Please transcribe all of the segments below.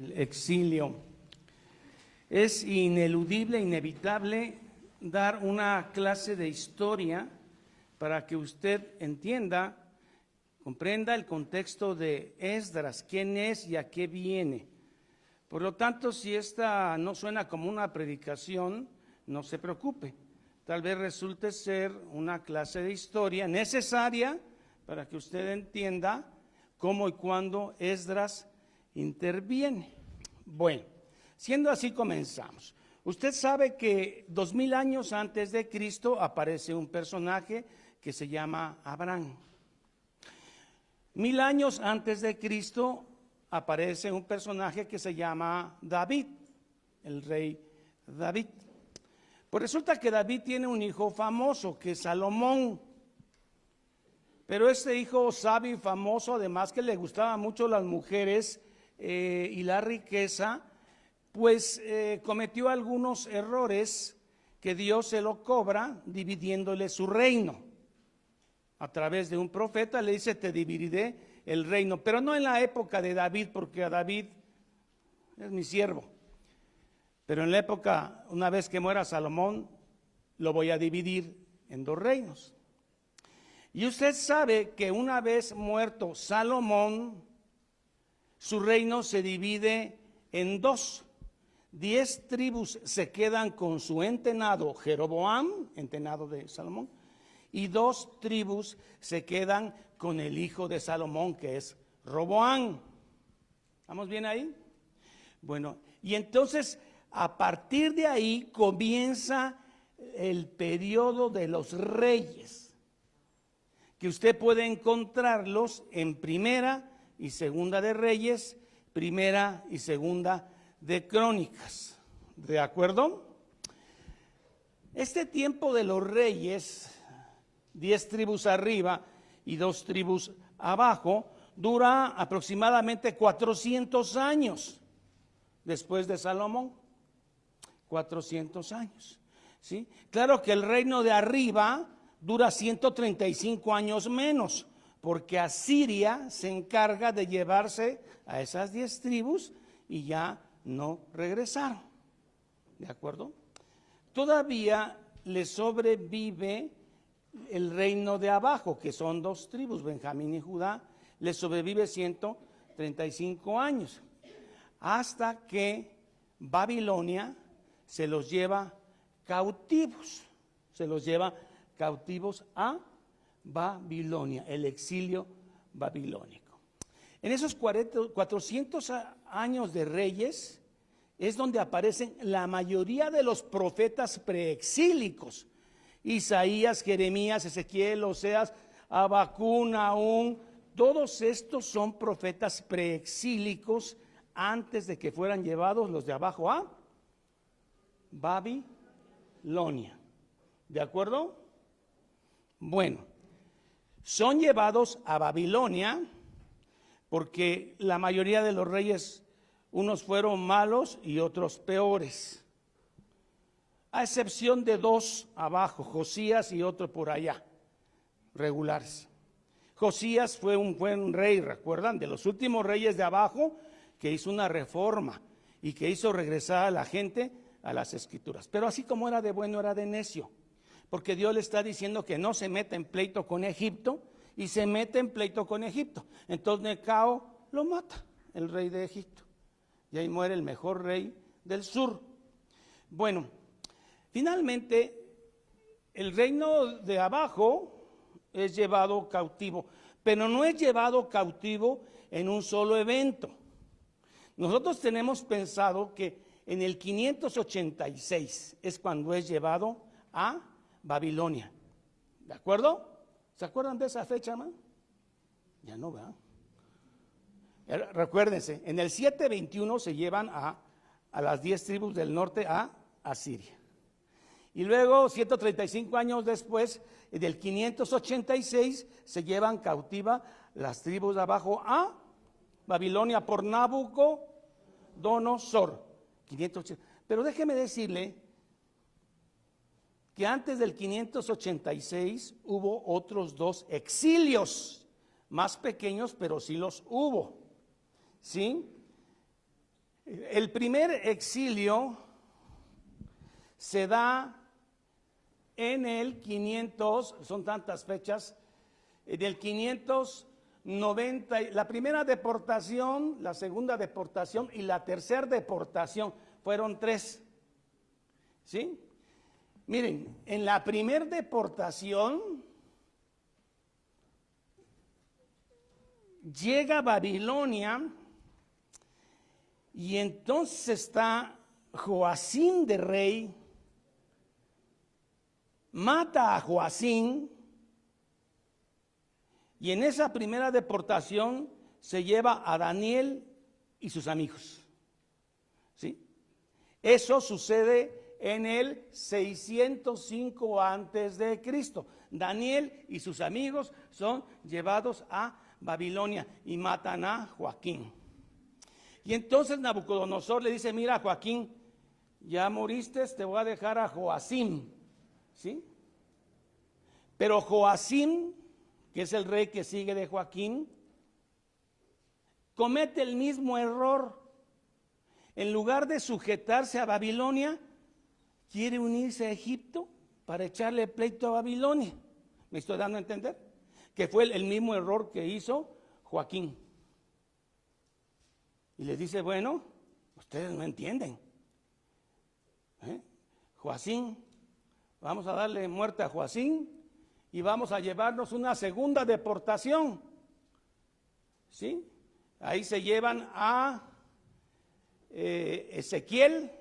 el exilio. Es ineludible, inevitable dar una clase de historia para que usted entienda, comprenda el contexto de Esdras, quién es y a qué viene. Por lo tanto, si esta no suena como una predicación, no se preocupe. Tal vez resulte ser una clase de historia necesaria para que usted entienda cómo y cuándo Esdras interviene. Bueno, siendo así comenzamos. Usted sabe que 2000 años antes de Cristo aparece un personaje que se llama Abraham. 1000 años antes de Cristo aparece un personaje que se llama David, el rey David. Pues resulta que David tiene un hijo famoso que es Salomón. Pero este hijo sabio y famoso, además que le gustaban mucho las mujeres y la riqueza, pues cometió algunos errores que Dios se lo cobra dividiéndole su reino. A través de un profeta le dice: te dividiré el reino, pero no en la época de David, porque a David es mi siervo. Pero en la época, una vez que muera Salomón, lo voy a dividir en 2 reinos. Y usted sabe que una vez muerto Salomón, su reino se divide en 2. 10 tribus se quedan con su entenado Jeroboam, entenado de Salomón, y 2 tribus se quedan con el hijo de Salomón, que es Roboam. ¿Estamos bien ahí? Bueno, y entonces a partir de ahí comienza el periodo de los reyes, que usted puede encontrarlos en Primera y Segunda de Reyes, Primera y Segunda de Crónicas. ¿De acuerdo? Este tiempo de los reyes, 10 tribus arriba y 2 tribus abajo, dura aproximadamente 400 años después de Salomón. 400 años, ¿sí? Claro que el reino de arriba dura 135 años menos, porque Asiria se encarga de llevarse a esas 10 tribus y ya no regresaron. ¿De acuerdo? Todavía le sobrevive el reino de abajo, que son 2 tribus, Benjamín y Judá, le sobrevive 135 años, hasta que Babilonia se los lleva cautivos, a Babilonia, el exilio babilónico. En esos 400 años de reyes es donde aparecen la mayoría de los profetas preexílicos: Isaías, Jeremías, Ezequiel, Oseas, Habacuc, Nahum. Todos estos son profetas preexílicos antes de que fueran llevados los de abajo a Babilonia. ¿De acuerdo? Bueno, son llevados a Babilonia porque la mayoría de los reyes, unos fueron malos y otros peores, a excepción de 2 abajo, Josías y otro por allá, regulares. Josías fue un buen rey, recuerdan, de los últimos reyes de abajo, que hizo una reforma y que hizo regresar a la gente a las escrituras. Pero así como era de bueno, era de necio, porque Dios le está diciendo que no se meta en pleito con Egipto, y se mete en pleito con Egipto. Entonces Necao lo mata, el rey de Egipto, y ahí muere el mejor rey del sur. Bueno, finalmente el reino de abajo es llevado cautivo, pero no es llevado cautivo en un solo evento. Nosotros tenemos pensado que en el 586 es cuando es llevado a Babilonia. ¿De acuerdo? ¿Se acuerdan de esa fecha, man? Ya no, ¿verdad? Recuérdense, en el 721 se llevan a las 10 tribus del norte a Asiria. Y luego, 135 años después, del 586, se llevan cautiva las tribus de abajo a Babilonia por Nabucodonosor. 580. Pero déjeme decirle que antes del 586 hubo otros 2 exilios, más pequeños, pero sí los hubo, ¿sí? El primer exilio se da en el 500, son tantas fechas, en el 590, la primera deportación, la segunda deportación y la tercera deportación, fueron 3, ¿sí? Miren, en la primera deportación llega a Babilonia y entonces está Joacim de rey, mata a Joacim y en esa primera deportación se lleva a Daniel y sus amigos, ¿sí? Eso sucede en el 605 antes de Cristo. Daniel y sus amigos son llevados a Babilonia y matan a Joacim. Y entonces Nabucodonosor le dice, mira Joacim, ya moriste, te voy a dejar a Joacim, ¿sí? Pero Joacim, que es el rey que sigue de Joacim, comete el mismo error. En lugar de sujetarse a Babilonia, quiere unirse a Egipto para echarle pleito a Babilonia. ¿Me estoy dando a entender? Que fue el mismo error que hizo Joacim. Y les dice, bueno, ustedes no entienden. Joacim, vamos a darle muerte a Joacim y vamos a llevarnos una segunda deportación. ¿Sí? Ahí se llevan a Ezequiel,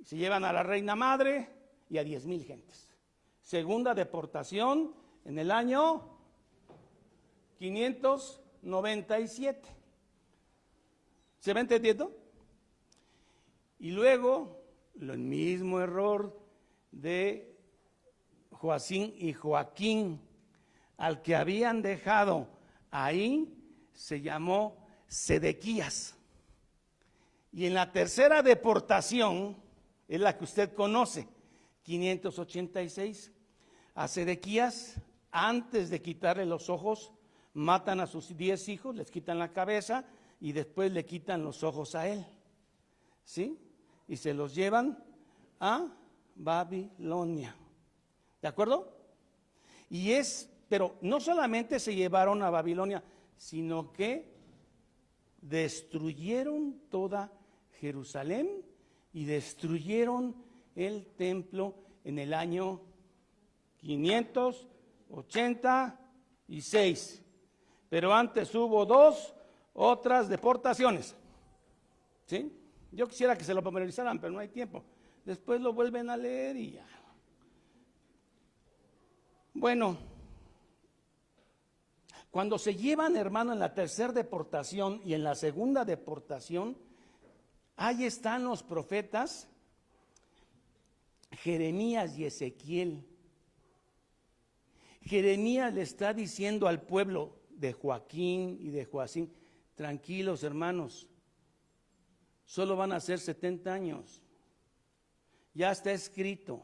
se llevan a la reina madre y a 10,000 gentes. Segunda deportación en el año 597. ¿Se va entendiendo? Y luego, el mismo error de Joacim y Joaquín, al que habían dejado ahí, se llamó Sedequías. Y en la tercera deportación, es la que usted conoce, 586, a Sedequías, antes de quitarle los ojos, matan a sus 10 hijos, les quitan la cabeza y después le quitan los ojos a él, ¿sí? Y se los llevan a Babilonia, ¿de acuerdo? Pero no solamente se llevaron a Babilonia, sino que destruyeron toda Jerusalén y destruyeron el templo en el año 586. Pero antes hubo otras deportaciones, ¿sí? Yo quisiera que se lo memorizaran, pero no hay tiempo. Después lo vuelven a leer y ya. Bueno, cuando se llevan, hermano, en la tercera deportación y en la segunda deportación, ahí están los profetas Jeremías y Ezequiel. Jeremías le está diciendo al pueblo de Joaquín y de Joacim, tranquilos hermanos, solo van a ser 70 años, ya está escrito,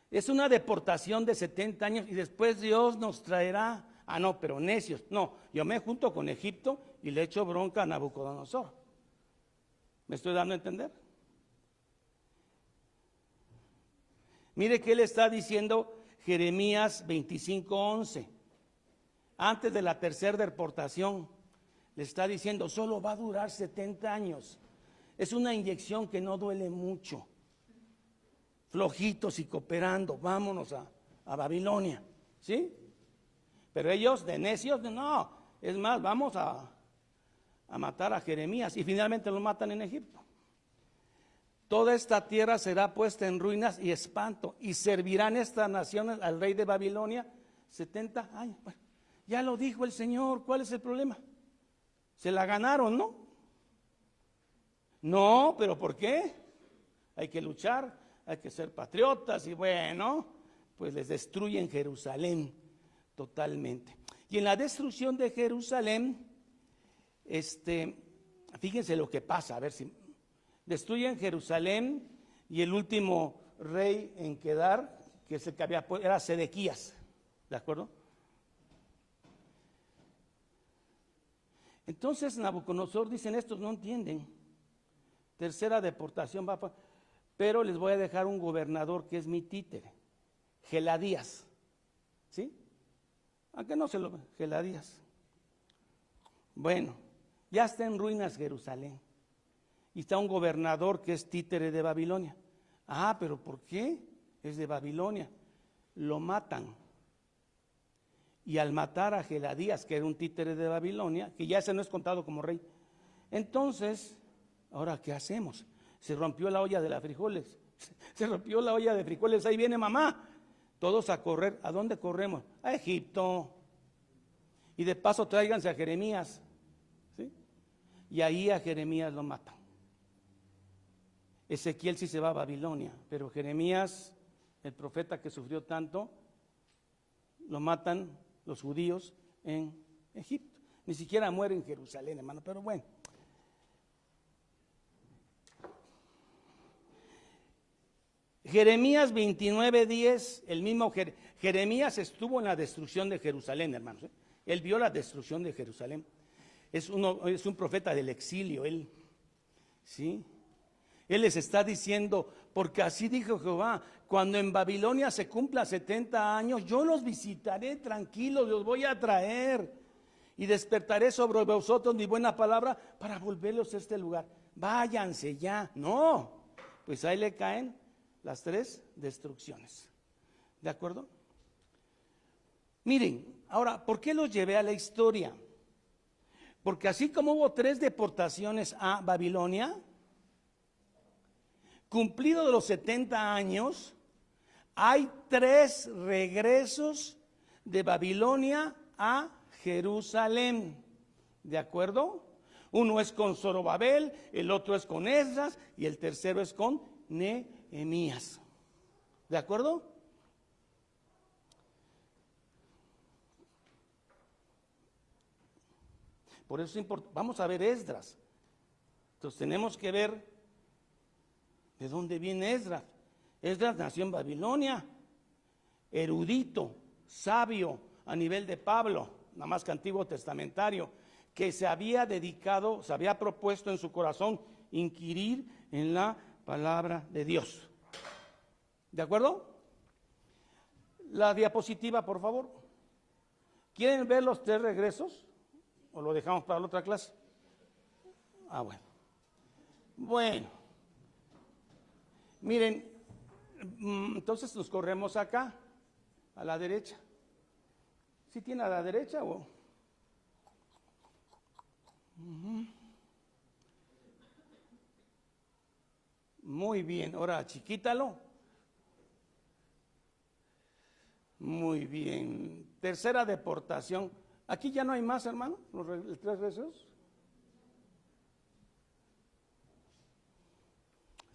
es una deportación de 70 años y después Dios nos traerá, no, pero necios, no, yo me junto con Egipto y le echo bronca a Nabucodonosor. ¿Me estoy dando a entender? Mire que él está diciendo Jeremías 25:11, antes de la tercera deportación, le está diciendo, solo va a durar 70 años. Es una inyección que no duele mucho. Flojitos y cooperando, vámonos a Babilonia, ¿sí? Pero ellos de necios, no, es más, vamos a matar a Jeremías y finalmente lo matan en Egipto. Toda esta tierra será puesta en ruinas y espanto y servirán estas naciones al rey de Babilonia 70 años. Bueno, ya lo dijo el Señor, ¿cuál es el problema? Se la ganaron, ¿no? No, pero ¿por qué? Hay que luchar, hay que ser patriotas y bueno, pues les destruyen Jerusalén totalmente. Y en la destrucción de Jerusalén, fíjense lo que pasa, a ver si destruyen Jerusalén y el último rey en quedar, que es el que había, era Sedequías, ¿de acuerdo? Entonces Nabucodonosor, dicen estos, no entienden. tercera deportación va para... Pero les voy a dejar un gobernador que es mi títere, Geladías. ¿Sí? Aunque no se lo... Geladías. Bueno, ya está en ruinas Jerusalén. Y está un gobernador que es títere de Babilonia. Ah, pero ¿por qué? Es de Babilonia. Lo matan. Y al matar a Geladías, que era un títere de Babilonia, que ya ese no es contado como rey, entonces, ¿ahora qué hacemos? Se rompió la olla de las frijoles. Se rompió la olla de frijoles, ahí viene mamá. Todos a correr. ¿A dónde corremos? A Egipto. Y de paso tráiganse a Jeremías. ¿Sí? Y ahí a Jeremías lo matan. Ezequiel sí se va a Babilonia, pero Jeremías, el profeta que sufrió tanto, lo matan los judíos en Egipto. Ni siquiera muere en Jerusalén, hermano, pero bueno. Jeremías 29:10, el mismo Jeremías estuvo en la destrucción de Jerusalén, hermanos. Él vio la destrucción de Jerusalén. Es un profeta del exilio, él, ¿sí? Él les está diciendo, porque así dijo Jehová, cuando en Babilonia se cumpla 70 años, yo los visitaré tranquilos, los voy a traer y despertaré sobre vosotros mi buena palabra para volverlos a este lugar. Váyanse ya. No, pues ahí le caen las 3 destrucciones. ¿De acuerdo? Miren, ahora, ¿por qué los llevé a la historia? Porque así como hubo 3 deportaciones a Babilonia, cumplido de los 70 años, hay 3 regresos de Babilonia a Jerusalén. ¿De acuerdo? Uno es con Zorobabel, el otro es con Esdras y el tercero es con Nehemías. ¿De acuerdo? Por eso es importante. Vamos a ver Esdras. Entonces tenemos que ver de dónde viene Esdras. Esdras nació en Babilonia, erudito, sabio a nivel de Pablo, nada más que antiguo testamentario, que se había dedicado, se había propuesto en su corazón inquirir en la palabra de Dios. ¿De acuerdo? La diapositiva, por favor. ¿Quieren ver los 3 regresos? ¿O lo dejamos para la otra clase? Ah, bueno. Bueno. Miren, entonces nos corremos acá, a la derecha. ¿Sí tiene a la derecha o...? Muy bien, ahora chiquítalo. Muy bien. Tercera deportación. Aquí ya no hay más, hermano, los 3 regresos.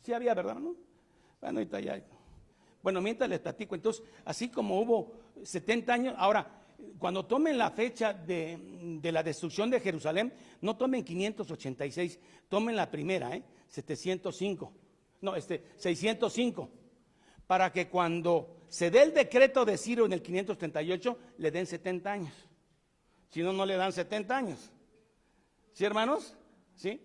Sí había, ¿verdad, no? Bueno, ahorita ya. Bueno, mientras les platico, entonces, así como hubo 70 años, ahora, cuando tomen la fecha de la destrucción de Jerusalén, no tomen 586, tomen la primera, 705, no, 605, para que cuando se dé el decreto de Ciro en el 538, le den 70 años. Si no, no le dan 70 años. ¿Sí, hermanos? ¿Sí?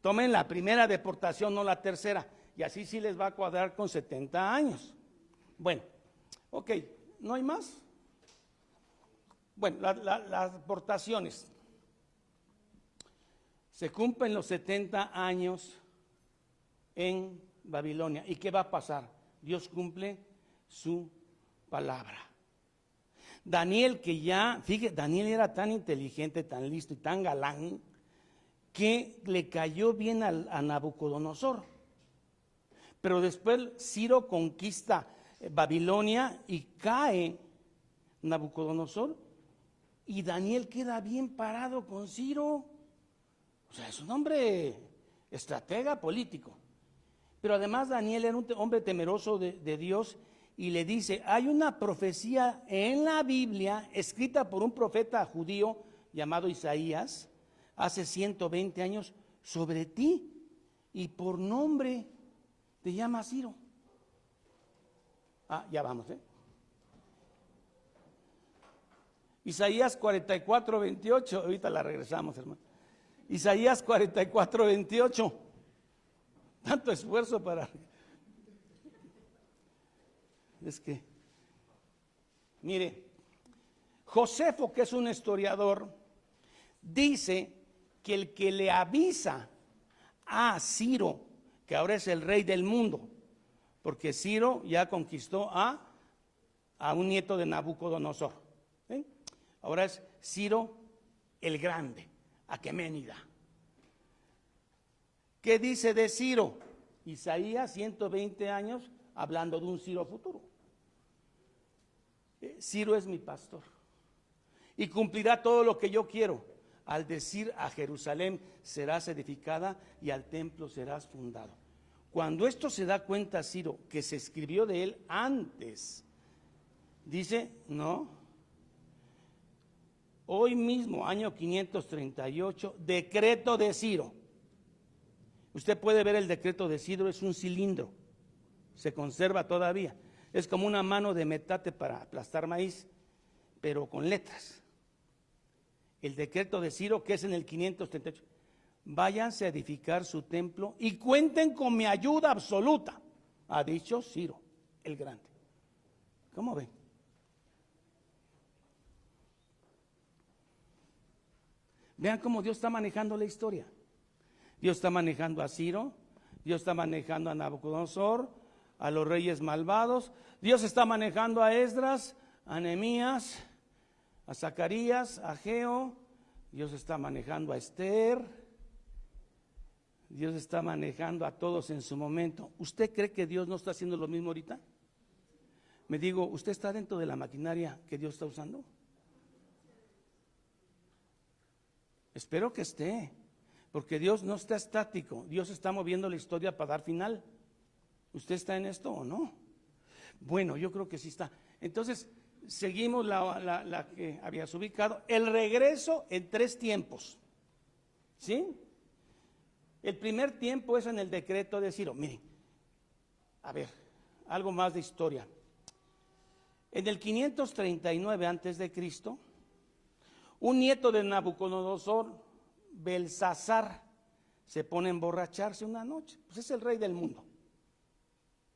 Tomen la primera deportación, no la tercera. Y así sí les va a cuadrar con 70 años. Bueno, ok, ¿no hay más? Bueno, las deportaciones. Se cumplen los 70 años en Babilonia. ¿Y qué va a pasar? Dios cumple su palabra. Daniel, que ya, fíjate, Daniel era tan inteligente, tan listo y tan galán, que le cayó bien a Nabucodonosor. Pero después Ciro conquista Babilonia y cae Nabucodonosor y Daniel queda bien parado con Ciro. O sea, es un hombre estratega político. Pero además Daniel era un hombre temeroso de Dios y le dice, hay una profecía en la Biblia escrita por un profeta judío llamado Isaías hace 120 años sobre ti y por nombre te llama Ciro. Ah, ya vamos, Isaías 44:28, ahorita la regresamos, hermano. Isaías 44:28. Tanto esfuerzo para... Es que, mire, Josefo, que es un historiador, dice que el que le avisa a Ciro, que ahora es el rey del mundo, porque Ciro ya conquistó a un nieto de Nabucodonosor, ¿sí? Ahora es Ciro el Grande, Aqueménida. ¿Qué dice de Ciro? Isaías, 120 años, hablando de un Ciro futuro. Ciro es mi pastor y cumplirá todo lo que yo quiero, al decir a Jerusalén serás edificada y al templo serás fundado. Cuando esto se da cuenta Ciro, que se escribió de él antes, dice, no, hoy mismo, año 538, decreto de Ciro. Usted puede ver el decreto de Ciro, es un cilindro, se conserva todavía. Es como una mano de metate para aplastar maíz, pero con letras. El decreto de Ciro, que es en el 538. Váyanse a edificar su templo y cuenten con mi ayuda absoluta, ha dicho Ciro el Grande. ¿Cómo ven? Vean cómo Dios está manejando la historia. Dios está manejando a Ciro, Dios está manejando a Nabucodonosor, a los reyes malvados. Dios está manejando a Esdras, a Nehemías, a Zacarías, a Ageo. Dios está manejando a Esther. Dios está manejando a todos en su momento. ¿Usted cree que Dios no está haciendo lo mismo ahorita? Me digo, ¿usted está dentro de la maquinaria que Dios está usando? Espero que esté, porque Dios no está estático. Dios está moviendo la historia para dar final. ¿Usted está en esto o no? Bueno, yo creo que sí está. Entonces, seguimos la que habías ubicado. El regreso en 3 tiempos. ¿Sí? El primer tiempo es en el decreto de Ciro. Miren, a ver, algo más de historia. En el 539 antes de Cristo, un nieto de Nabucodonosor, Belsasar, se pone a emborracharse una noche. Pues es el rey del mundo.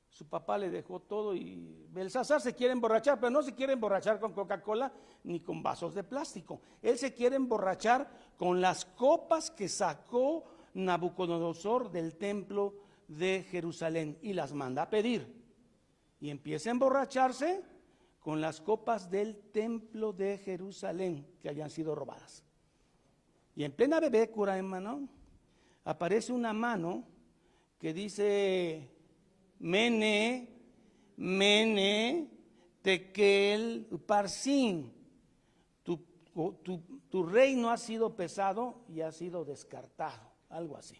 Su papá le dejó todo y Belsasar se quiere emborrachar, pero no se quiere emborrachar con Coca-Cola ni con vasos de plástico. Él se quiere emborrachar con las copas que sacó Nabucodonosor del templo de Jerusalén y las manda a pedir. Y empieza a emborracharse con las copas del templo de Jerusalén que habían sido robadas. Y en plena bebécura, hermano, aparece una mano que dice: Mene, Mene, Tekel, Parsin. Tu reino ha sido pesado y ha sido descartado. Algo así.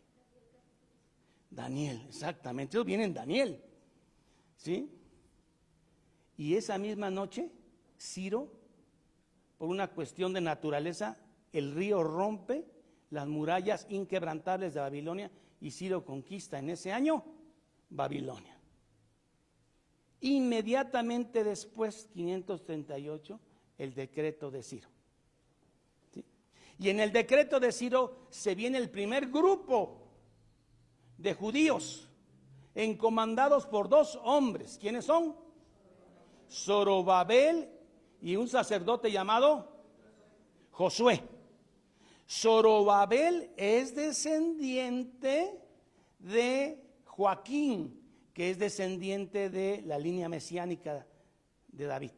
Daniel, exactamente. Eso viene en Daniel. ¿Sí? Y esa misma noche, Ciro, por una cuestión de naturaleza, el río rompe las murallas inquebrantables de Babilonia y Ciro conquista en ese año Babilonia. Inmediatamente después, 538, el decreto de Ciro. ¿Sí? Y en el decreto de Ciro se viene el primer grupo de judíos, encomandados por 2 hombres. ¿Quiénes son? Zorobabel y un sacerdote llamado Josué. Zorobabel es descendiente de Joaquín, que es descendiente de la línea mesiánica de David.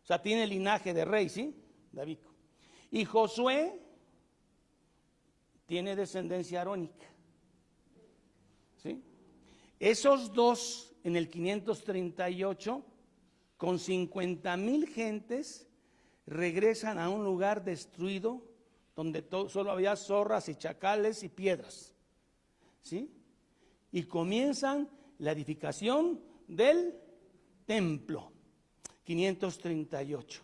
O sea, tiene linaje de rey, ¿sí? David. Y Josué tiene descendencia arónica. ¿Sí? Esos 2 en el 538, con 50,000 gentes, regresan a un lugar destruido donde solo había zorras y chacales y piedras. ¿Sí? Y comienzan la edificación del templo, 538.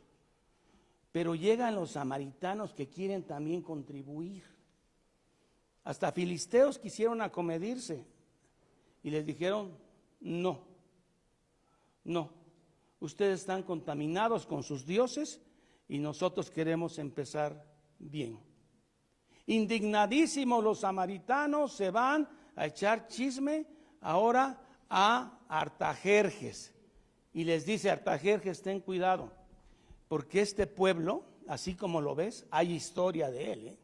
Pero llegan los samaritanos que quieren también contribuir. Hasta filisteos quisieron acomedirse y les dijeron: no, ustedes están contaminados con sus dioses y nosotros queremos empezar bien. Indignadísimos los samaritanos se van a echar chisme ahora a Artajerjes. Y les dice: Artajerjes, ten cuidado, porque este pueblo, así como lo ves, hay historia de él, ¿eh?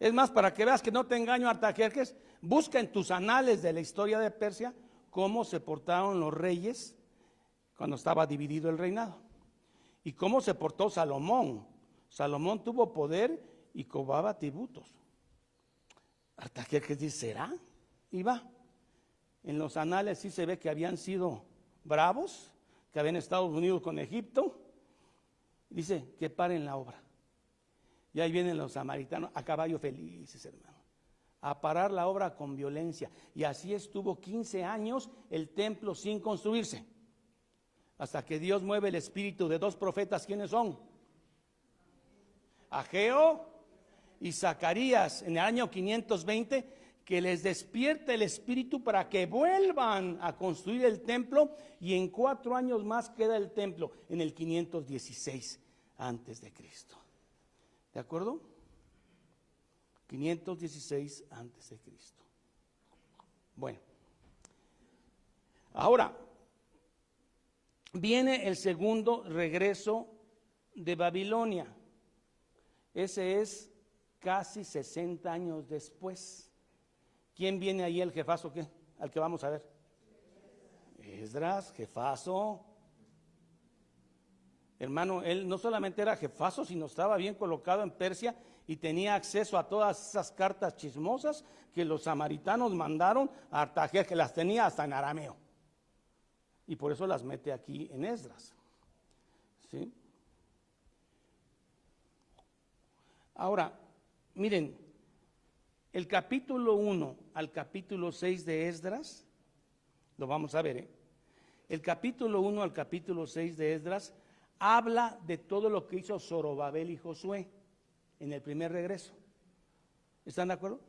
Es más, para que veas que no te engaño, Artajerjes, busca en tus anales de la historia de Persia cómo se portaron los reyes cuando estaba dividido el reinado y cómo se portó Salomón. Salomón tuvo poder y cobraba tributos. Artajerjes dice: ¿será? Y va. En los anales sí se ve que habían sido bravos, que habían estado unidos con Egipto. Dice que paren la obra. Y ahí vienen los samaritanos a caballo felices, hermano, a parar la obra con violencia. Y así estuvo 15 años el templo sin construirse, hasta que Dios mueve el espíritu de dos profetas. ¿Quiénes son? Ageo y Zacarías, en el año 520, que les despierta el espíritu para que vuelvan a construir el templo, y en 4 años más queda el templo, en el 516 antes de Cristo. ¿De acuerdo? 516 antes de Cristo. Bueno, ahora viene el segundo regreso de Babilonia. Ese es casi 60 años después. ¿Quién viene ahí, el jefazo? ¿Qué? Al que vamos a ver. Esdras, jefazo. Hermano, él no solamente era jefazo, sino estaba bien colocado en Persia y tenía acceso a todas esas cartas chismosas que los samaritanos mandaron a Artajerjes, que las tenía hasta en arameo. Y por eso las mete aquí en Esdras. ¿Sí? Ahora, miren, el capítulo 1 al capítulo 6 de Esdras, lo vamos a ver, ¿eh? El capítulo 1 al capítulo 6 de Esdras habla de todo lo que hizo Zorobabel y Josué en el primer regreso. ¿Están de acuerdo?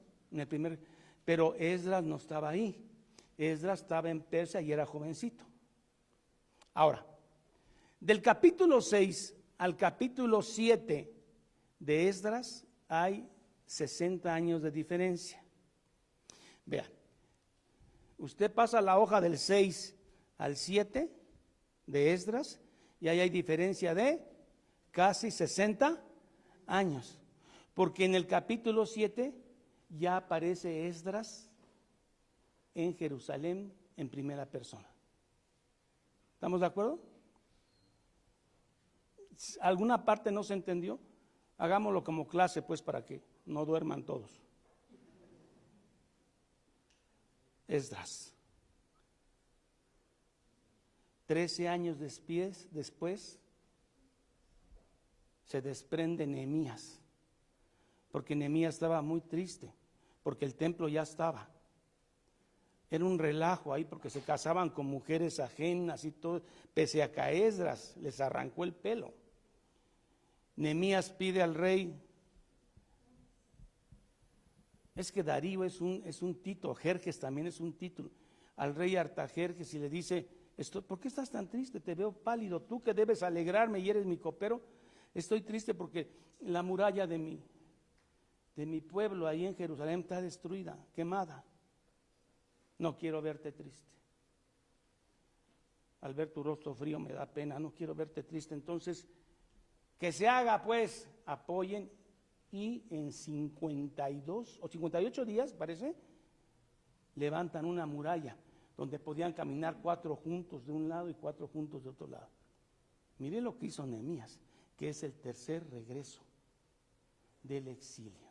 Pero Esdras no estaba ahí. Esdras estaba en Persia y era jovencito. Ahora, del capítulo 6 al capítulo 7 de Esdras hay 60 años de diferencia. Vean, usted pasa la hoja del 6 al 7 de Esdras y ahí hay diferencia de casi 60 años, porque en el capítulo 7 ya aparece Esdras en Jerusalén en primera persona. ¿Estamos de acuerdo? ¿Alguna parte no se entendió? Hagámoslo como clase, pues, para que no duerman todos. Esdras. 13 años después se desprende Nehemías, porque Nehemías estaba muy triste, porque el templo ya estaba. Era un relajo ahí porque se casaban con mujeres ajenas y todo, pese a que Esdras les arrancó el pelo. Nehemías pide al rey, es que Darío es un título, Jerjes también es un título, al rey Artajerjes, y le dice: ¿por qué estás tan triste? Te veo pálido, tú que debes alegrarme y eres mi copero. Estoy triste porque la muralla de mi pueblo ahí en Jerusalén está destruida, quemada. No quiero verte triste. Al ver tu rostro frío me da pena, no quiero verte triste. Entonces, que se haga, pues, apoyen, y en 52 o 58 días, parece, levantan una muralla donde podían caminar 4 juntos de un lado y 4 juntos de otro lado. Miren lo que hizo Nehemías, que es el tercer regreso del exilio.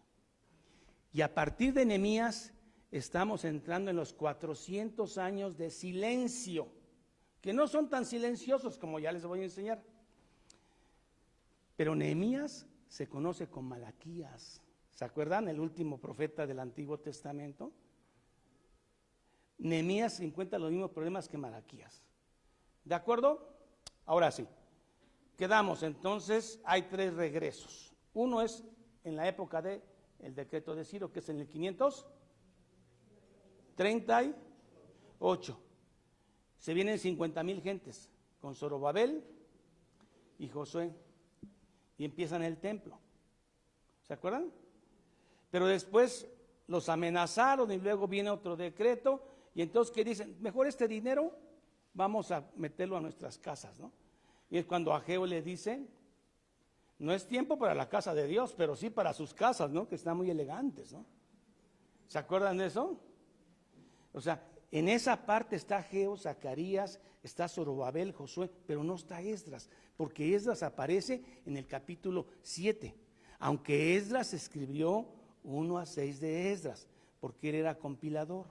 Y a partir de Nehemías estamos entrando en los 400 años de silencio, que no son tan silenciosos como ya les voy a enseñar. Pero Nehemías se conoce con Malaquías. ¿Se acuerdan? El último profeta del Antiguo Testamento. Nehemías encuentra los mismos problemas que Malaquías. ¿De acuerdo? Ahora sí. Quedamos entonces, hay 3 regresos. Uno es en la época del decreto de Ciro, que es en el 538. Se vienen 50,000 gentes con Zorobabel y Josué y empiezan el templo. ¿Se acuerdan? Pero después los amenazaron y luego viene otro decreto y entonces ¿qué dicen? Mejor este dinero vamos a meterlo a nuestras casas, ¿no? Y es cuando Ageo le dice, no es tiempo para la casa de Dios, pero sí para sus casas, ¿no? Que están muy elegantes, ¿no? ¿Se acuerdan de eso? O sea, en esa parte está Ageo, Zacarías, está Zorobabel, Josué, pero no está Esdras, porque Esdras aparece en el capítulo 7, aunque Esdras escribió 1 a 6 de Esdras, porque él era compilador.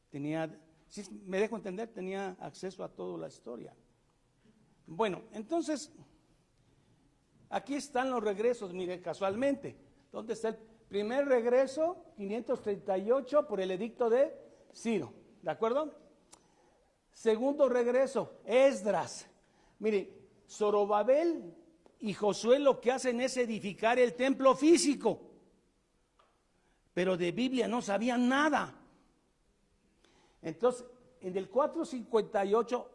Tenía, si me dejo entender, tenía acceso a toda la historia. Bueno, entonces, aquí están los regresos, mire, casualmente. ¿Dónde está el primer regreso? 538 por el edicto de Ciro, ¿de acuerdo? Segundo regreso, Esdras. Mire, Zorobabel y Josué lo que hacen es edificar el templo físico, pero de Biblia no sabían nada. Entonces, en el 458,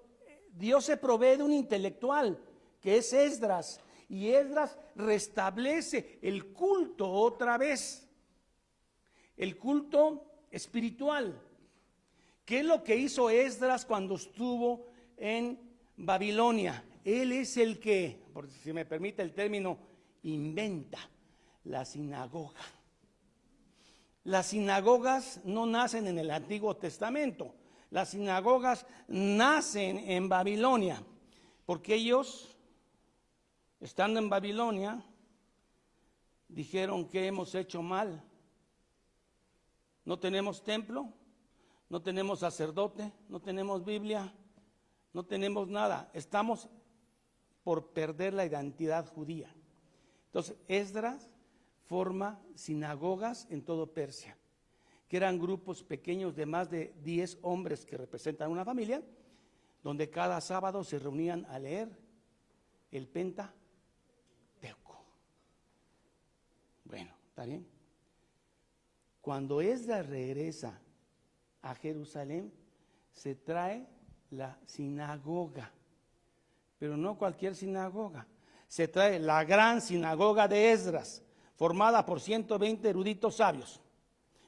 Dios se provee de un intelectual, que es Esdras, y Esdras restablece el culto otra vez, el culto espiritual. ¿Qué es lo que hizo Esdras cuando estuvo en Babilonia? Él es el que, por si me permite el término, inventa la sinagoga. Las sinagogas no nacen en el Antiguo Testamento, las sinagogas nacen en Babilonia, porque ellos, estando en Babilonia, dijeron que hemos hecho mal. No tenemos templo, no tenemos sacerdote, no tenemos Biblia, no tenemos nada. Estamos por perder la identidad judía. Entonces, Esdras forma sinagogas en todo Persia, que eran grupos pequeños de más de 10 hombres que representan una familia, donde cada sábado se reunían a leer el Pentateuco. Bueno, ¿está bien? Cuando Esdras regresa a Jerusalén, se trae la sinagoga, pero no cualquier sinagoga, se trae la gran sinagoga de Esdras, formada por 120 eruditos sabios,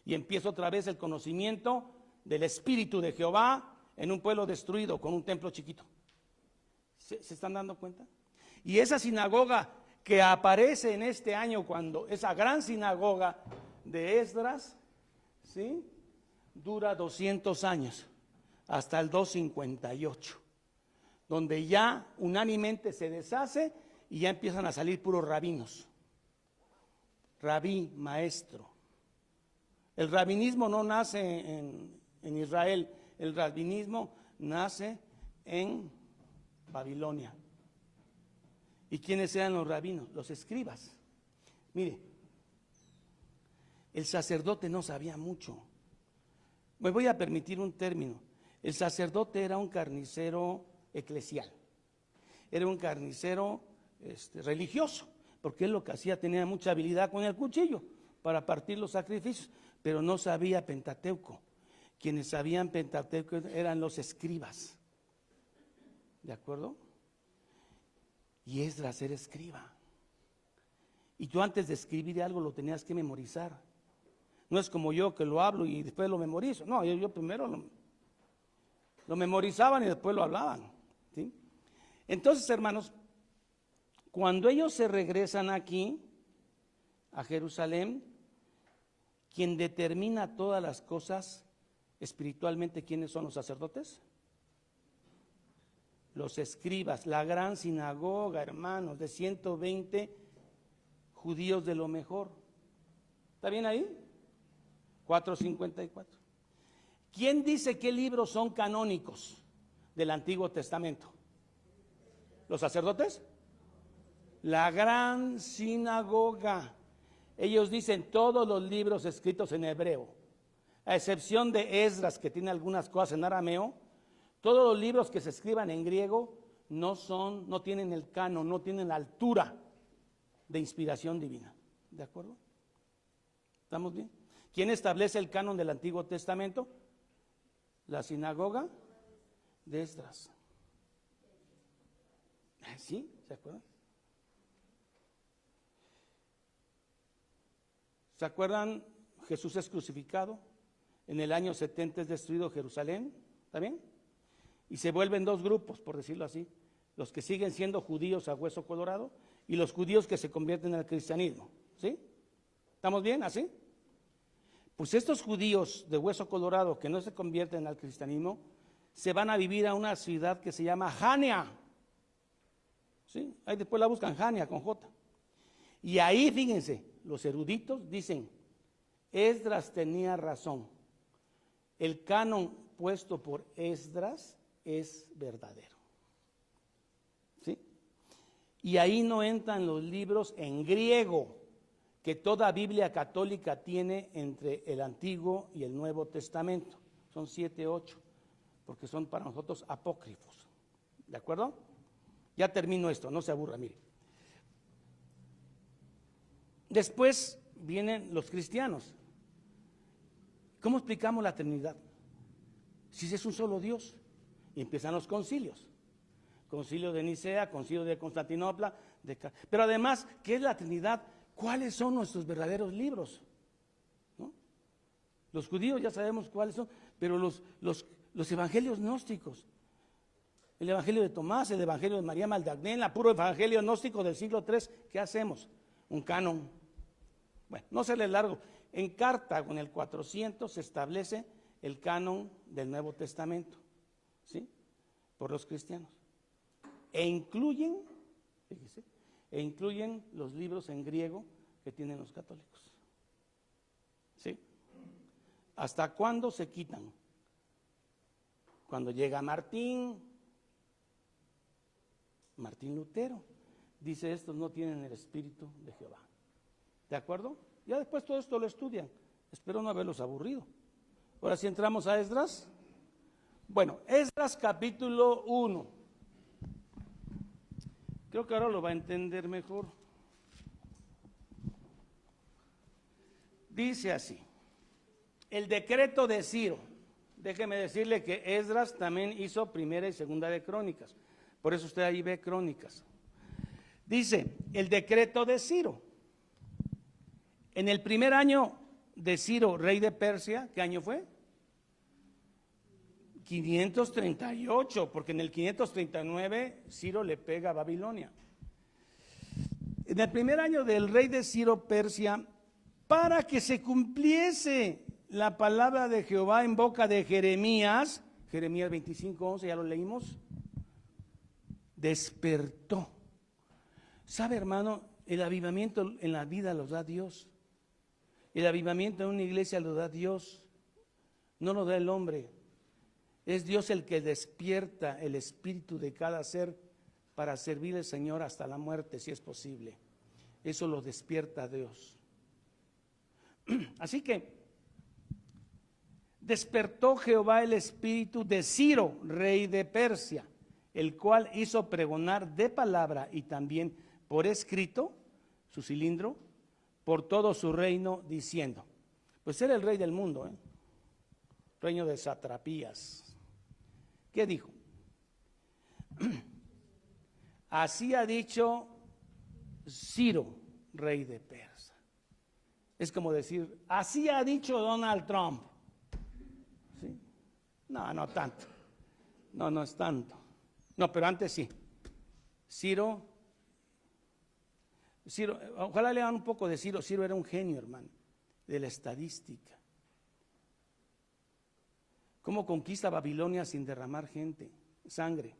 y empieza otra vez el conocimiento del Espíritu de Jehová en un pueblo destruido con un templo chiquito. ¿Se están dando cuenta? Y esa sinagoga que aparece en este año, cuando esa gran sinagoga de Esdras, ¿sí?, dura 200 años, hasta el 258, donde ya unánimemente se deshace y ya empiezan a salir puros rabinos. Rabí, maestro. El rabinismo no nace en Israel, el rabinismo nace en Babilonia. ¿Y quiénes eran los rabinos? Los escribas. Mire, el sacerdote no sabía mucho. Me voy a permitir un término. El sacerdote era un carnicero eclesial, era un carnicero religioso, porque él lo que hacía, tenía mucha habilidad con el cuchillo para partir los sacrificios, pero no sabía Pentateuco. Quienes sabían Pentateuco eran los escribas, ¿de acuerdo? Y Esdras era escriba, y tú antes de escribir algo lo tenías que memorizar. No es como yo que lo hablo y después lo memorizo. No, yo primero lo memorizaban y después lo hablaban, ¿sí? Entonces, hermanos, cuando ellos se regresan aquí a Jerusalén, quien determina todas las cosas espiritualmente, ¿quiénes son los sacerdotes? Los escribas, la gran sinagoga, hermanos, de 120 judíos de lo mejor. ¿Está bien ahí? 454. ¿Quién dice qué libros son canónicos del Antiguo Testamento? ¿Los sacerdotes? La gran sinagoga. Ellos dicen todos los libros escritos en hebreo, a excepción de Esdras, que tiene algunas cosas en arameo. Todos los libros que se escriban en griego no tienen el canon, no tienen la altura de inspiración divina. ¿De acuerdo? ¿Estamos bien? ¿Quién establece el canon del Antiguo Testamento? La sinagoga de Esdras. ¿Sí? ¿Se acuerdan? ¿Se acuerdan Jesús es crucificado, en el año 70 es destruido Jerusalén, ¿está bien? Y se vuelven dos grupos, por decirlo así, los que siguen siendo judíos a hueso colorado y los judíos que se convierten al cristianismo, ¿sí? ¿Estamos bien así? Pues estos judíos de hueso colorado que no se convierten al cristianismo, se van a vivir a una ciudad que se llama Jania, ¿sí? Ahí después la buscan, Jania con J. Y ahí, fíjense, los eruditos dicen, Esdras tenía razón, el canon puesto por Esdras es verdadero, ¿sí? Y ahí no entran los libros en griego que toda Biblia católica tiene entre el Antiguo y el Nuevo Testamento. Son 7, 8, porque son para nosotros apócrifos. ¿De acuerdo? Ya termino esto, no se aburra, mire. Después vienen los cristianos. ¿Cómo explicamos la Trinidad? Si es un solo Dios. Y empiezan los concilios. Concilio de Nicea, concilio de Constantinopla. Pero además, ¿qué es la Trinidad? ¿Cuáles son nuestros verdaderos libros? ¿No? Los judíos ya sabemos cuáles son, pero los evangelios gnósticos, el evangelio de Tomás, el evangelio de María Magdalena, puro evangelio gnóstico del siglo III, ¿qué hacemos? Un canon. Bueno, no se le largo. En Cartago, en el 400, se establece el canon del Nuevo Testamento, ¿sí? Por los cristianos. E incluyen, fíjese, los libros en griego que tienen los católicos. ¿Sí? ¿Hasta cuándo se quitan? Cuando llega Martín Lutero, dice, estos no tienen el Espíritu de Jehová. ¿De acuerdo? Ya después todo esto lo estudian. Espero no haberlos aburrido. Ahora sí entramos a Esdras. Bueno, Esdras capítulo 1. Creo que ahora lo va a entender mejor. Dice así, el decreto de Ciro. Déjeme decirle que Esdras también hizo primera y segunda de Crónicas. Por eso usted ahí ve Crónicas. Dice, el decreto de Ciro. En el primer año de Ciro, rey de Persia, ¿qué año fue? 538, porque en el 539 Ciro le pega a Babilonia. En el primer año del rey de Ciro Persia, para que se cumpliese la palabra de Jehová en boca de Jeremías 25:11, ya lo leímos, despertó. ¿Sabe, hermano? El avivamiento en la vida lo da Dios. El avivamiento en una iglesia lo da Dios, no lo da el hombre. Es Dios el que despierta el espíritu de cada ser para servir al Señor hasta la muerte, si es posible. Eso lo despierta Dios. Así que despertó Jehová el espíritu de Ciro, rey de Persia, el cual hizo pregonar de palabra y también por escrito, su cilindro, por todo su reino, diciendo, pues era el rey del mundo, reino de satrapías. ¿Qué dijo? Así ha dicho Ciro, rey de Persia. Es como decir, así ha dicho Donald Trump. ¿Sí? No tanto. No es tanto. No, pero antes sí. Ciro, ojalá lean un poco de Ciro. Ciro era un genio, hermano, de la estadística. ¿Cómo conquista Babilonia sin derramar sangre?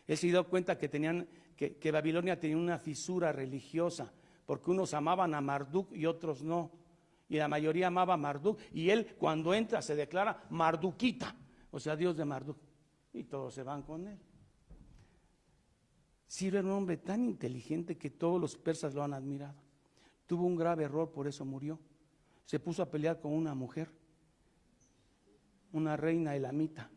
Él se dio cuenta que Babilonia tenía una fisura religiosa, porque unos amaban a Marduk y otros no. Y la mayoría amaba a Marduk. Y él, cuando entra, se declara Marduquita, o sea, Dios de Marduk. Y todos se van con él. Ciro era un hombre tan inteligente que todos los persas lo han admirado. Tuvo un grave error, por eso murió. Se puso a pelear con una mujer, una reina elamita.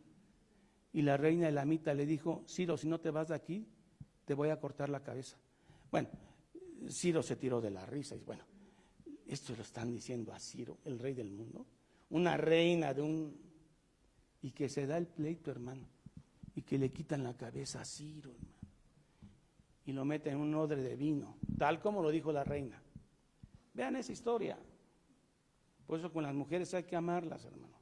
Y la reina elamita le dijo, Ciro, si no te vas de aquí, te voy a cortar la cabeza. Bueno, Ciro se tiró de la risa y bueno, esto lo están diciendo a Ciro, el rey del mundo, una reina y que se da el pleito, hermano, y que le quitan la cabeza a Ciro, hermano, y lo meten en un odre de vino, tal como lo dijo la reina. Vean esa historia. Por eso con las mujeres hay que amarlas, hermano.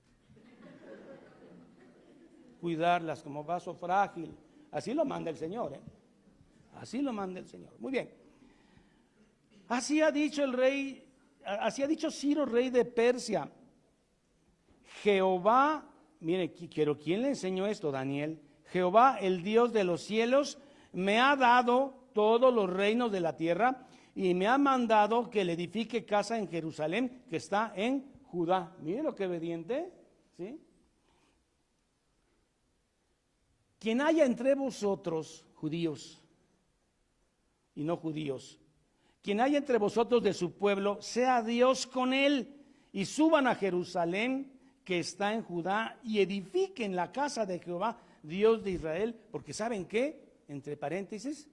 Cuidarlas como vaso frágil. Así lo manda el Señor, ¿eh? Así lo manda el Señor. Muy bien. Así ha dicho el rey, así ha dicho Ciro, rey de Persia. Jehová, mire, pero ¿quién le enseñó esto? Daniel. Jehová, el Dios de los cielos, me ha dado todos los reinos de la tierra y me ha mandado que le edifique casa en Jerusalén, que está en Judá. Mire lo que obediente, ¿sí? Quien haya entre vosotros, judíos y no judíos, quien haya entre vosotros de su pueblo, sea Dios con él, y suban a Jerusalén, que está en Judá, y edifiquen la casa de Jehová, Dios de Israel, porque ¿saben qué? Entre paréntesis,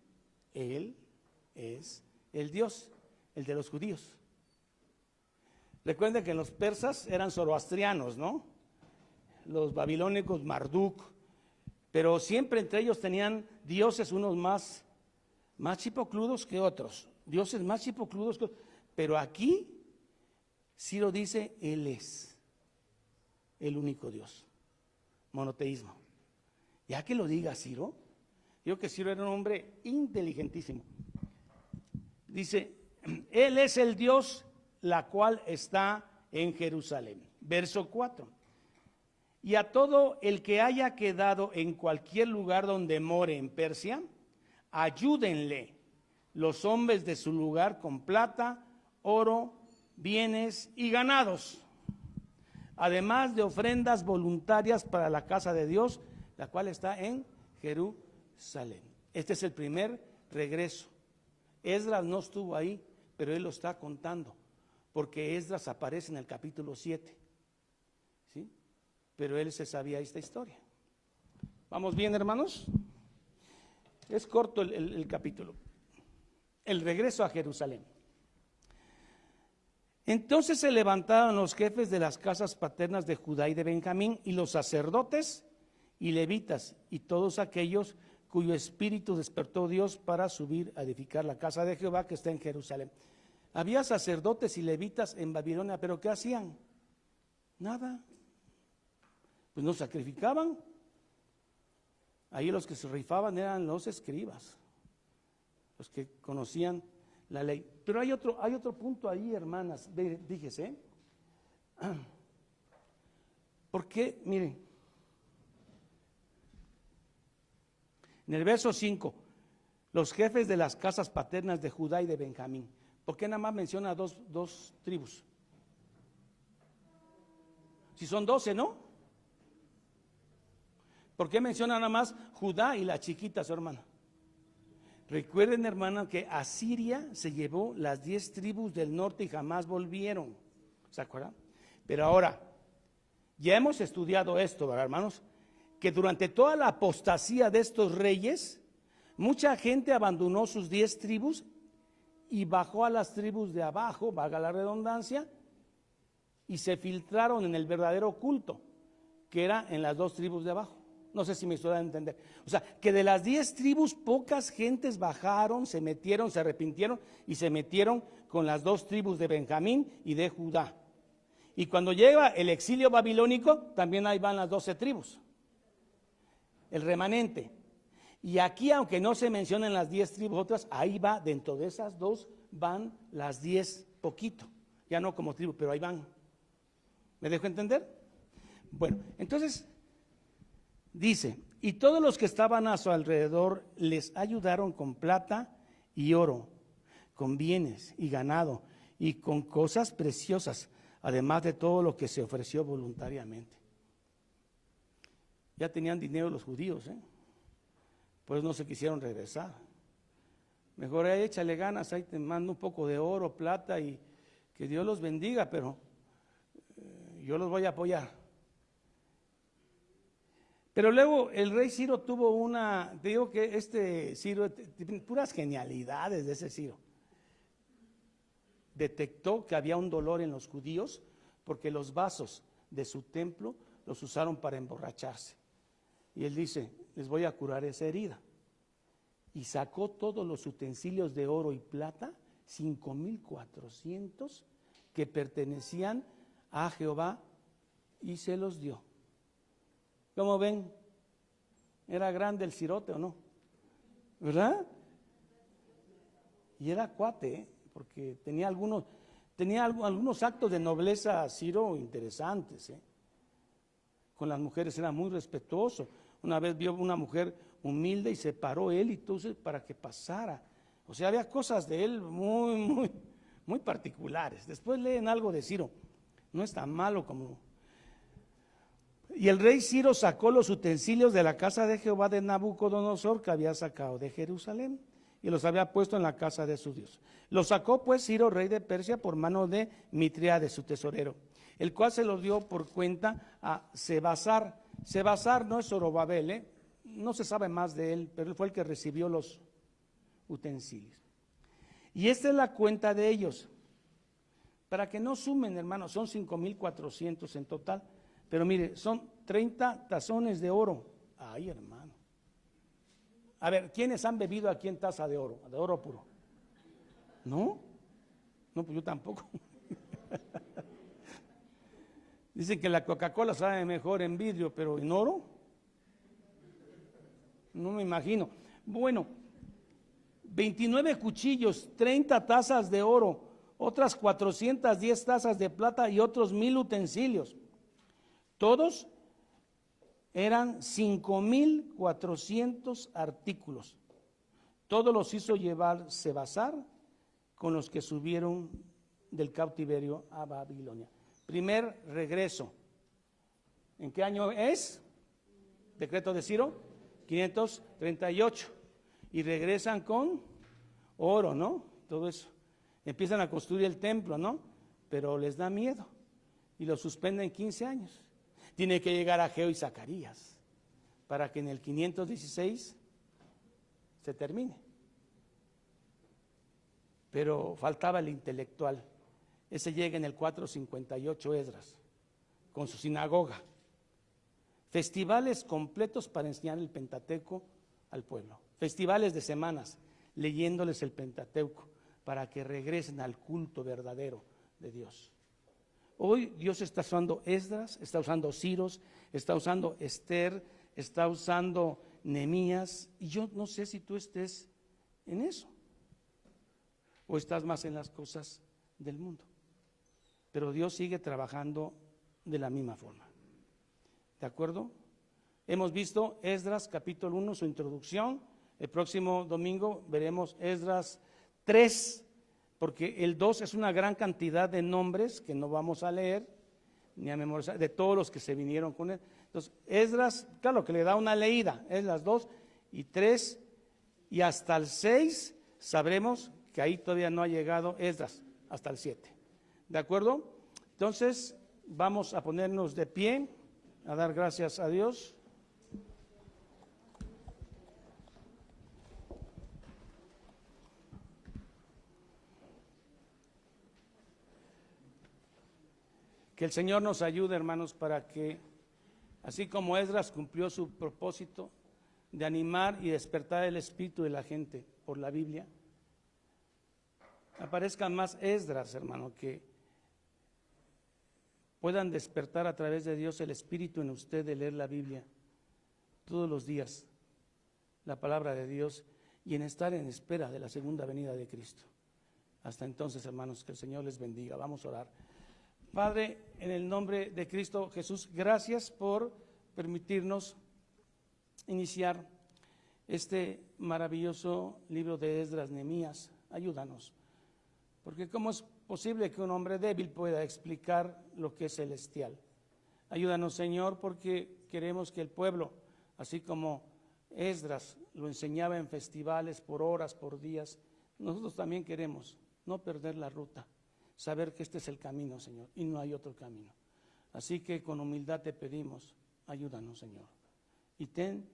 Él es el Dios, el de los judíos. Recuerden que los persas eran zoroastrianos, ¿no? Los babilónicos, Marduk, pero siempre entre ellos tenían dioses unos más chipocludos que otros, dioses más chipocludos que otros. Pero aquí Ciro dice, Él es el único Dios, monoteísmo. Ya que lo diga Ciro, digo que Ciro era un hombre inteligentísimo. Dice, Él es el Dios, la cual está en Jerusalén. Verso 4. Y a todo el que haya quedado en cualquier lugar donde more en Persia, ayúdenle los hombres de su lugar con plata, oro, bienes y ganados, además de ofrendas voluntarias para la casa de Dios, la cual está en Jerusalén. Este es el primer regreso. Esdras no estuvo ahí, pero él lo está contando, porque Esdras aparece en el capítulo 7, ¿sí? Pero él se sabía esta historia. ¿Vamos bien, hermanos? Es corto el capítulo. El regreso a Jerusalén. Entonces se levantaron los jefes de las casas paternas de Judá y de Benjamín, y los sacerdotes y levitas, y todos aquellos cuyo espíritu despertó Dios para subir a edificar la casa de Jehová que está en Jerusalén. Había sacerdotes y levitas en Babilonia, pero ¿qué hacían? Nada. Pues no sacrificaban. Ahí los que se rifaban eran los escribas, los que conocían la ley. Pero hay otro punto ahí, hermanas, fíjese. Porque, miren, en el verso 5, los jefes de las casas paternas de Judá y de Benjamín. ¿Por qué nada más menciona dos tribus? Si son 12, ¿no? ¿Por qué menciona nada más Judá y la chiquita, su hermana? Recuerden, hermana, que Asiria se llevó las 10 tribus del norte y jamás volvieron. ¿Se acuerdan? Pero ahora, ya hemos estudiado esto, ¿verdad, hermanos? Que durante toda la apostasía de estos reyes, mucha gente abandonó sus 10 tribus y bajó a las tribus de abajo, valga la redundancia, y se filtraron en el verdadero culto, que era en las 2 tribus de abajo. No sé si me estoy dando a entender. O sea, que de las 10 tribus, pocas gentes bajaron, se metieron, se arrepintieron y se metieron con las 2 tribus de Benjamín y de Judá. Y cuando llega el exilio babilónico, también ahí van las 12 tribus, el remanente. Y aquí, aunque no se mencionan las 10 tribus otras, ahí va, dentro de esas 2 van las 10 poquito, ya no como tribu, pero ahí van. ¿Me dejo entender? Bueno, entonces dice, y todos los que estaban a su alrededor les ayudaron con plata y oro, con bienes y ganado y con cosas preciosas, además de todo lo que se ofreció voluntariamente. Ya tenían dinero los judíos, pues no se quisieron regresar. Mejor ahí échale ganas, ahí te mando un poco de oro, plata y que Dios los bendiga, pero yo los voy a apoyar. Pero luego el rey Ciro tuvo te digo que este Ciro, puras genialidades de ese Ciro. Detectó que había un dolor en los judíos porque los vasos de su templo los usaron para emborracharse. Y él dice, les voy a curar esa herida. Y sacó todos los utensilios de oro y plata, 5,400 que pertenecían a Jehová y se los dio. ¿Cómo ven? ¿Era grande el cirote o no? ¿Verdad? Y era cuate, porque tenía algunos actos de nobleza Ciro interesantes. Con las mujeres era muy respetuoso. Una vez vio una mujer humilde y se paró él y entonces para que pasara. O sea, había cosas de él muy particulares. Después leen algo de Ciro. No es tan malo como... Y el rey Ciro sacó los utensilios de la casa de Jehová de Nabucodonosor que había sacado de Jerusalén y los había puesto en la casa de su Dios. Los sacó pues Ciro, rey de Persia, por mano de Mitrídates, su tesorero, el cual se los dio por cuenta a Sebasar. Sebasar no es Zorobabel, no se sabe más de él, pero él fue el que recibió los utensilios. Y esta es la cuenta de ellos. Para que no sumen, hermanos, son 5,400 en total. Pero mire, son 30 tazones de oro. Ay, hermano. A ver, ¿quiénes han bebido aquí en taza de oro puro? ¿No? No, pues yo tampoco. Dicen que la Coca-Cola sabe mejor en vidrio, pero en oro, no me imagino. Bueno, 29 cuchillos, 30 tazas de oro, otras 410 tazas de plata y otros 1,000 utensilios. Todos eran 5,400 artículos. Todos los hizo llevar Sebasar con los que subieron del cautiverio a Babilonia. Primer regreso. ¿En qué año es? Decreto de Ciro, 538. Y regresan con oro, ¿no? Todo eso. Empiezan a construir el templo, ¿no? Pero les da miedo y lo suspenden 15 años. Tiene que llegar Ageo y Zacarías para que en el 516 se termine. Pero faltaba el intelectual. Ese llega en el 458 Esdras, con su sinagoga. Festivales completos para enseñar el Pentateuco al pueblo. Festivales de semanas, leyéndoles el Pentateuco, para que regresen al culto verdadero de Dios. Hoy Dios está usando Esdras, está usando Ciros, está usando Esther, está usando Nehemías, y yo no sé si tú estés en eso, o estás más en las cosas del mundo. Pero Dios sigue trabajando de la misma forma. ¿De acuerdo? Hemos visto Esdras capítulo 1, su introducción. El próximo domingo veremos Esdras 3, porque el 2 es una gran cantidad de nombres que no vamos a leer ni a memorizar, de todos los que se vinieron con él. Entonces, Esdras, claro que le da una leída, Esdras 2 y 3, y hasta el 6 sabremos que ahí todavía no ha llegado Esdras, hasta el 7. ¿De acuerdo? Entonces, vamos a ponernos de pie, a dar gracias a Dios. Que el Señor nos ayude, hermanos, para que, así como Esdras cumplió su propósito de animar y despertar el espíritu de la gente por la Biblia, aparezcan más Esdras, hermano, que puedan despertar a través de Dios el espíritu en usted de leer la Biblia todos los días, la palabra de Dios, y en estar en espera de la segunda venida de Cristo. Hasta entonces, hermanos, que el Señor les bendiga. Vamos a orar. Padre, en el nombre de Cristo Jesús, gracias por permitirnos iniciar este maravilloso libro de Esdras, Nehemías. Ayúdanos, porque ¿cómo es posible que un hombre débil pueda explicar lo que es celestial? Ayúdanos, Señor, porque queremos que el pueblo, así como Esdras lo enseñaba en festivales por horas, por días, nosotros también queremos no perder la ruta, saber que este es el camino, Señor, y no hay otro camino. Así que con humildad te pedimos, ayúdanos, Señor, y ten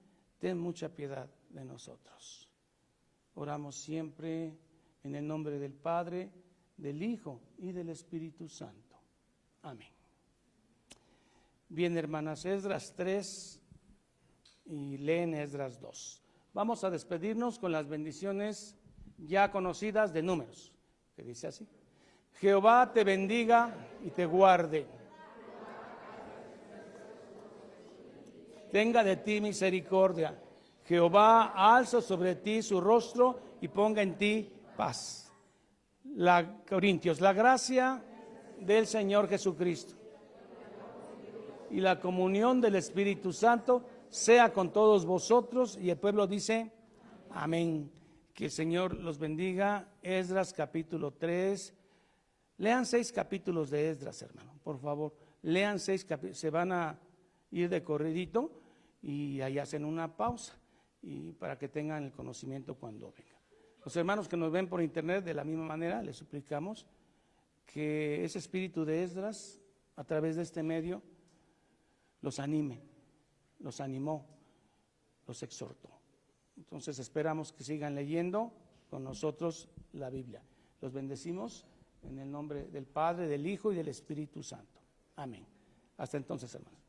mucha piedad de nosotros. Oramos siempre en el nombre del Padre, del Hijo y del Espíritu Santo. Amén. Bien, hermanas, Esdras 3 y leen Esdras 2. Vamos a despedirnos con las bendiciones ya conocidas de Números. que dice así: Jehová te bendiga y te guarde. Tenga de ti misericordia. Jehová alza sobre ti su rostro y ponga en ti paz. Corintios, la gracia del Señor Jesucristo y la comunión del Espíritu Santo sea con todos vosotros. Y el pueblo dice amén. Que el Señor los bendiga. Esdras capítulo 3. Lean 6 capítulos de Esdras, hermano, por favor. Lean 6 capítulos. Se van a ir de corridito y ahí hacen una pausa y para que tengan el conocimiento cuando vengan. Los hermanos que nos ven por internet, de la misma manera, les suplicamos que ese espíritu de Esdras, a través de este medio, los anime, los animó, los exhortó. Entonces esperamos que sigan leyendo con nosotros la Biblia. Los bendecimos en el nombre del Padre, del Hijo y del Espíritu Santo. Amén. Hasta entonces, hermanos.